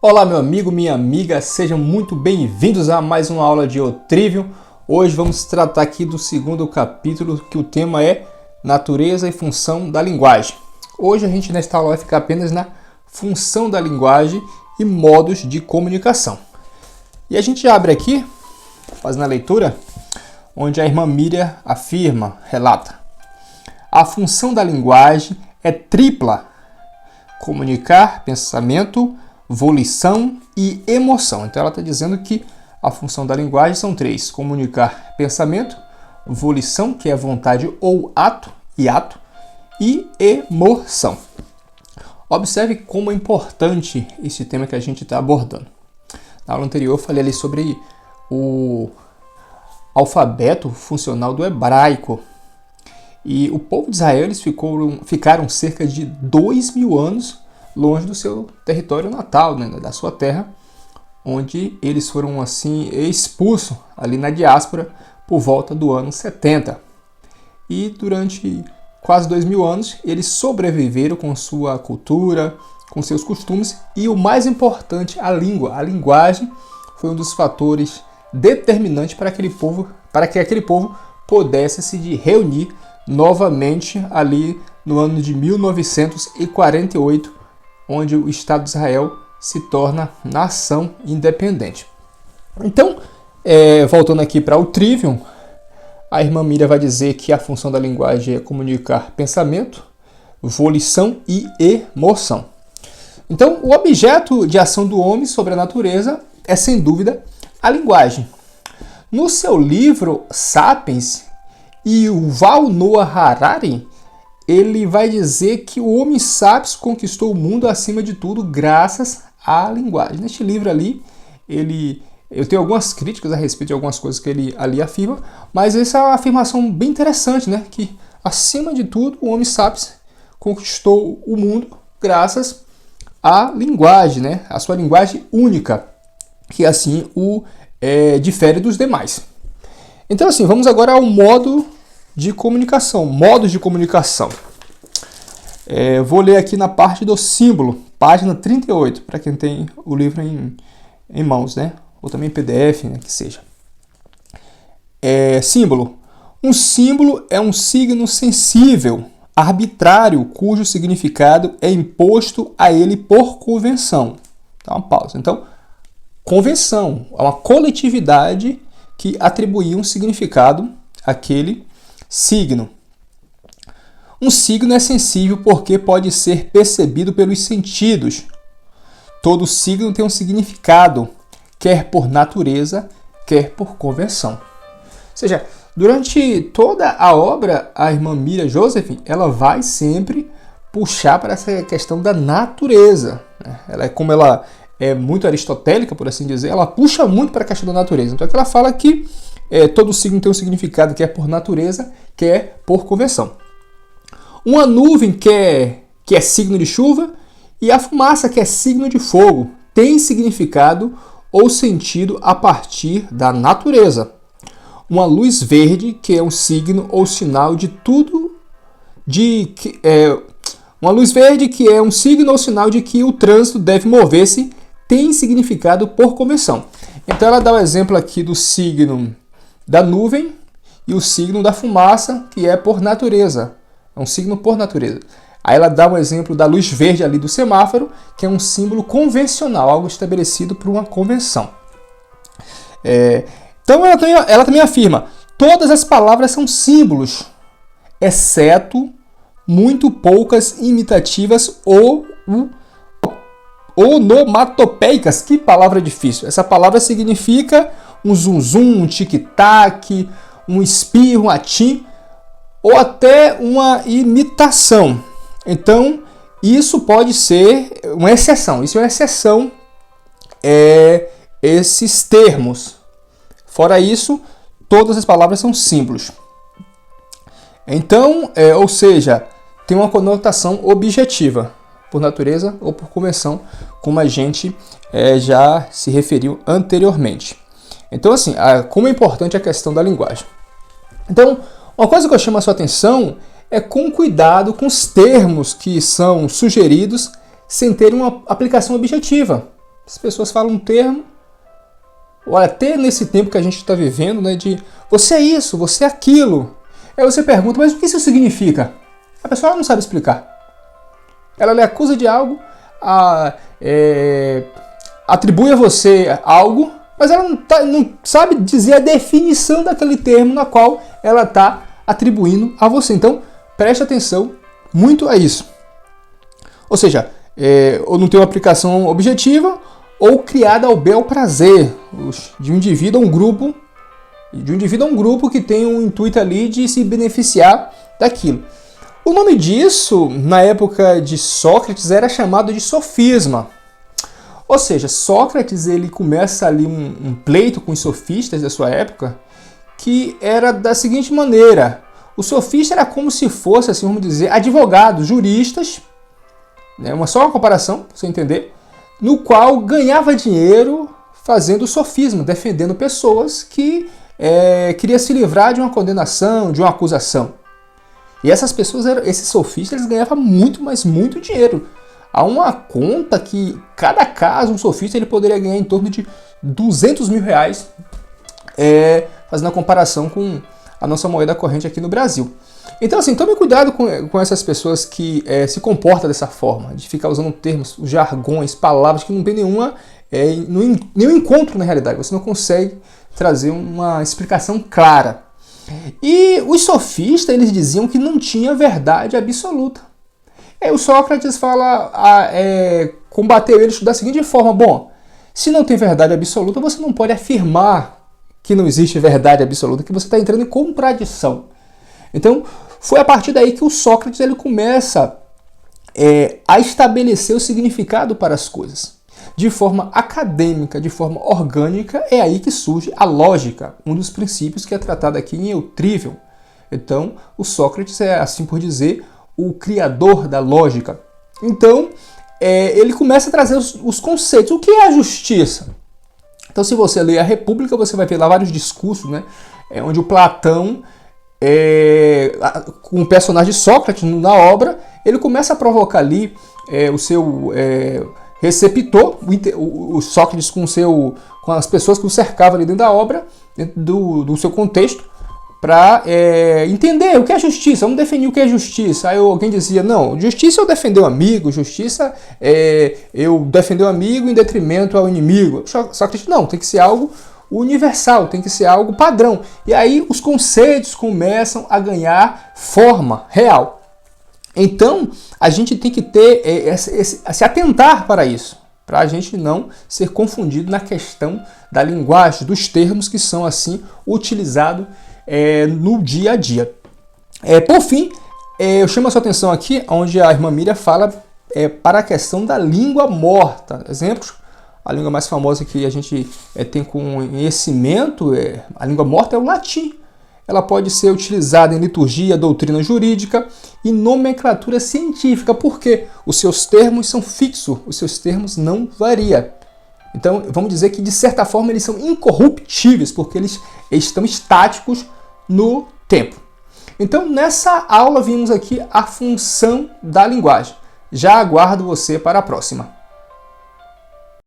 Olá meu amigo, minha amiga, sejam muito bem-vindos a mais uma aula de Trivium. Hoje vamos tratar aqui do segundo capítulo, que o tema é Natureza e Função da Linguagem. Hoje a gente nesta aula vai ficar apenas na função da linguagem e modos de comunicação. E a gente abre aqui, fazendo a leitura, onde a irmã Miriam afirma, relata: a função da linguagem é tripla: comunicar pensamento, volição e emoção. Então ela está dizendo que a função da linguagem são três: comunicar pensamento, volição, que é vontade ou ato, e emoção. Observe como é importante esse tema que a gente está abordando. Na aula anterior eu falei ali sobre o alfabeto funcional do hebraico. E o povo de Israel eles ficaram cerca de 2.000 anos longe do seu território natal, né, da sua terra, onde eles foram assim expulsos ali na diáspora por volta do ano 70. E durante quase 2.000 anos eles sobreviveram com sua cultura, com seus costumes e o mais importante, a língua. A linguagem foi um dos fatores determinantes para que aquele povo pudesse se reunir novamente ali no ano de 1948, onde o Estado de Israel se torna nação independente. Então, voltando aqui para o Trivium, a irmã Miriam vai dizer que a função da linguagem é comunicar pensamento, volição e emoção. Então, o objeto de ação do homem sobre a natureza é, sem dúvida, a linguagem. No seu livro Sapiens, Yuval Noah Harari, ele vai dizer que o homem sapiens conquistou o mundo acima de tudo graças à linguagem. Neste livro ali, eu tenho algumas críticas a respeito de algumas coisas que ele ali afirma, mas essa é uma afirmação bem interessante, né? Que acima de tudo o homem sapiens conquistou o mundo graças à linguagem, né? A sua linguagem única, que assim o difere dos demais. Então assim, vamos agora ao modos de comunicação. Vou ler aqui na parte do símbolo, página 38, para quem tem o livro em mãos, né? Ou também PDF, né? Que seja. Símbolo. Um símbolo é um signo sensível, arbitrário, cujo significado é imposto a ele por convenção. Dá uma pausa. Então, convenção é uma coletividade que atribuía um significado àquele signo. Um signo é sensível porque pode ser percebido pelos sentidos. Todo signo tem um significado, quer por natureza, quer por convenção. Ou seja, durante toda a obra, a irmã Miriam Joseph, ela vai sempre puxar para essa questão da natureza. Como ela é muito aristotélica, por assim dizer, ela puxa muito para a questão da natureza. Então, ela fala que todo signo tem um significado, quer por natureza, quer por convenção. Uma nuvem que é signo de chuva e a fumaça, que é signo de fogo, tem significado ou sentido a partir da natureza. Uma luz verde, que é um signo ou sinal de tudo, uma luz verde, que é um signo ou sinal de que o trânsito deve mover-se, tem significado por convenção. Então ela dá o exemplo aqui do signo da nuvem e o signo da fumaça, que é por natureza. É um signo por natureza. Aí ela dá um exemplo da luz verde ali do semáforo, que é um símbolo convencional, algo estabelecido por uma convenção. Então ela também afirma: todas as palavras são símbolos, exceto muito poucas imitativas ou onomatopeicas. Que palavra difícil. Essa palavra significa um zum-zum, um tic-tac, um espirro, um atim, ou até uma imitação. Então, isso pode ser uma exceção. Isso é uma exceção, esses termos. Fora isso, todas as palavras são símbolos. Então, ou seja, tem uma conotação objetiva, por natureza ou por convenção, como a gente já se referiu anteriormente. Então, assim, como é importante a questão da linguagem. Então, uma coisa que eu chamo a sua atenção é com cuidado com os termos que são sugeridos sem ter uma aplicação objetiva. As pessoas falam um termo, olha, até nesse tempo que a gente está vivendo, né, de você é isso, você é aquilo. Aí você pergunta, mas o que isso significa? A pessoa não sabe explicar. Ela lhe acusa de algo, atribui a você algo, mas ela não sabe dizer a definição daquele termo na qual ela está atribuindo a você. Então, preste atenção muito a isso. Ou seja, ou não tem uma aplicação objetiva, ou criada ao bel prazer de um indivíduo a um grupo, que tem um intuito ali de se beneficiar daquilo. O nome disso, na época de Sócrates, era chamado de sofisma. Ou seja, Sócrates ele começa ali um pleito com os sofistas da sua época, que era da seguinte maneira: o sofista era como se fosse, assim, vamos dizer, advogados, juristas, né, só uma comparação, para você entender, no qual ganhava dinheiro fazendo sofisma, defendendo pessoas que queriam se livrar de uma condenação, de uma acusação. E essas pessoas, esses sofistas, eles ganhavam muito, mas muito dinheiro. Há uma conta que cada caso, um sofista ele poderia ganhar em torno de 200 mil reais, fazendo a comparação com a nossa moeda corrente aqui no Brasil. Então, assim, tome cuidado com essas pessoas que se comportam dessa forma, de ficar usando termos, jargões, palavras que não tem nenhum encontro na realidade. Você não consegue trazer uma explicação clara. E os sofistas, eles diziam que não tinha verdade absoluta. E o Sócrates combateu eles da seguinte forma: bom, se não tem verdade absoluta, você não pode afirmar que não existe verdade absoluta, que você está entrando em contradição. Então, foi a partir daí que o Sócrates ele começa a estabelecer o significado para as coisas. De forma acadêmica, de forma orgânica, é aí que surge a lógica, um dos princípios que é tratado aqui em Eutrível. Então, o Sócrates é, assim por dizer, o criador da lógica. Então, ele começa a trazer os conceitos. O que é a justiça? Então, se você ler a República, você vai ver lá vários discursos, né, onde o Platão, com o personagem Sócrates na obra, ele começa a provocar ali o seu receptor, o Sócrates com as pessoas que o cercavam ali dentro da obra, dentro do seu contexto, para entender o que é justiça. Vamos definir o que é justiça. Aí alguém dizia, não, justiça é eu defender o amigo, justiça é eu defender o amigo em detrimento ao inimigo. Sócrates, não, tem que ser algo universal, tem que ser algo padrão. E aí os conceitos começam a ganhar forma real. Então, a gente tem que se atentar para isso, para a gente não ser confundido na questão da linguagem, dos termos que são assim utilizados no dia a dia. Por fim, eu chamo a sua atenção aqui, onde a irmã Miriam fala para a questão da língua morta. Exemplos, a língua mais famosa que a gente tem conhecimento, a língua morta é o latim. Ela pode ser utilizada em liturgia, doutrina jurídica e nomenclatura científica, porque os seus termos são fixos, os seus termos não variam. Então, vamos dizer que, de certa forma, eles são incorruptíveis, porque eles estão estáticos no tempo. Então, nessa aula, vimos aqui a função da linguagem. Já aguardo você para a próxima.